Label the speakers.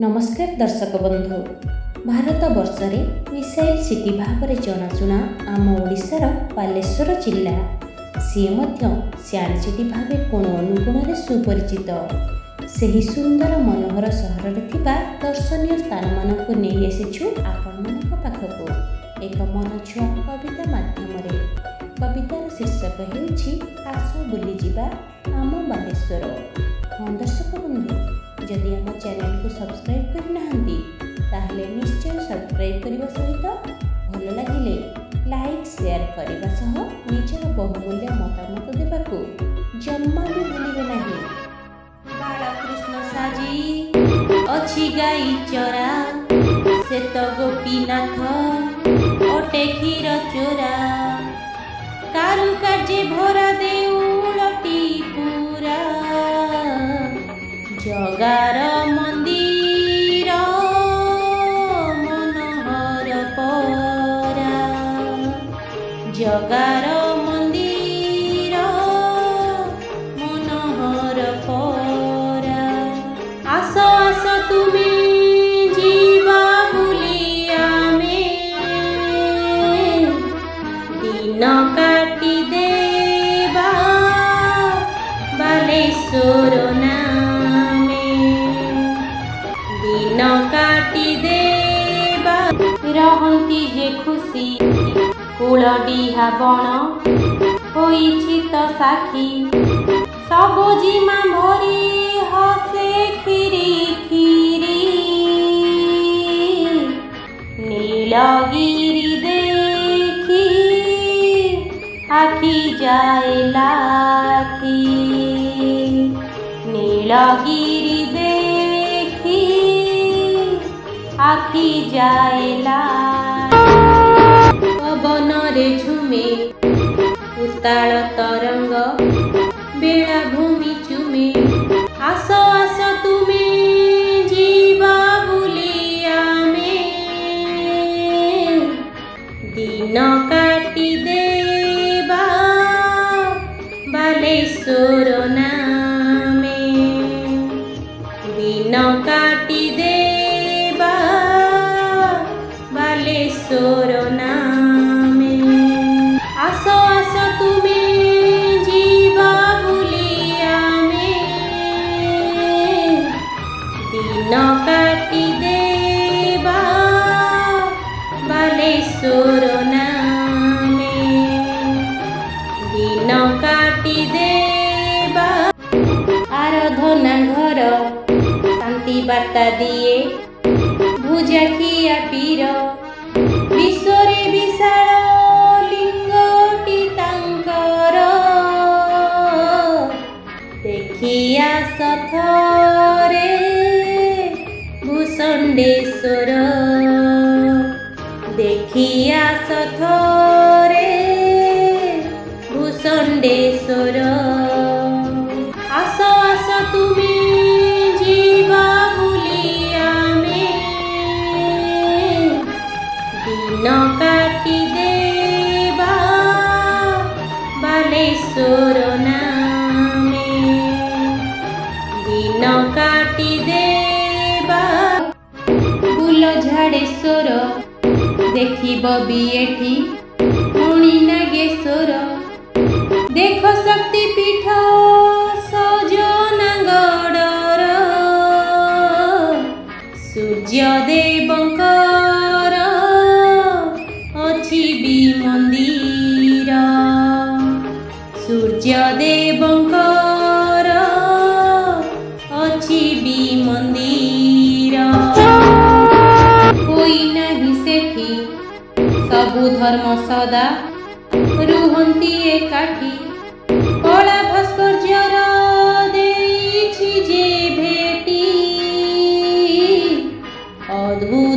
Speaker 1: नमस्कार दर्शक बंधु। भारत वर्षरे मिसाइल सिटी भाव जनाशुना आम ओडिशार बालेश्वर जिला सी सैंड सिटी भाव कोण अनुकोण सुपरिचित सही सुंदर मनोहर सहर दर्शनीय स्थान मानक नहीं आसीछु आपण पाखक एक मनछुआ कविता माध्यम कवितार शीर्षक हेउछि आस बुली जिबा आम बालेश्वर। हाँ दर्शक बंधु, जदि आम चैनल को सब्सक्राइब करना ताहले निश्चय सब्सक्राइब करने सहित भल लगे लाइक शेयर करने सह निजर बहुमूल्य मतामत देवाकू जम्मा भी भूलिबे नहीं। बालकृष्ण साजी अछि गाई चरा से तो गोपीनाथ अटे क्षीर चोरा कारुकार्य भरा देउलटी पूरा जगार मंदिर मनोहर परा जगार मंदिर मनोहर परा आस आस तुमे जीवा बुलिया में दिन काटी देबा बालेश्वर दिन काटी देबा रहंती जे खुशी कुलडीहा बण होइछि त साखी सब जिमा भरी हसे खिरी खिरी नीलगिरी देखी आखी जाए लाखी नीलगिरी आखी जाएला पवन रे झुमे उताल तरंग बेलाभूमि चुमे आस आस तुमे जीवा बुलिया में दिन काटी देबा बालेश्वर नामे दिन काटी देबा बालेश्वर नामे आस आस तुमे जीवा बुलिया में दिन काटी देबा बालेश्वर नामे दिन काटी देबा आराधना घर शांति वार्ता दिए भुजाखिया पीर विश्वरे विशाल लिंगटी तांकर देखिया सथरे भूषण्डेश्वर देखिया सथरे भूषण्डेश्वर आस आस तुमे जीवा बुलिया में दिन काटी देबा बालेश्वर नामे दिन काटी देबा फूल झाड़ेश्वर देखिब भी एठी मुनि नागेश्वर देख शक्ति पीठ सजनागढ़र सूर्य देवंकर अछि भी मंदिर सूर्य देवंकर अछि भी मंदिर कोई नहीं सेठी सबु धर्म सदा रुहंती एकाठी कला भास्कर्यर देइछि जे भेटी अद्भुत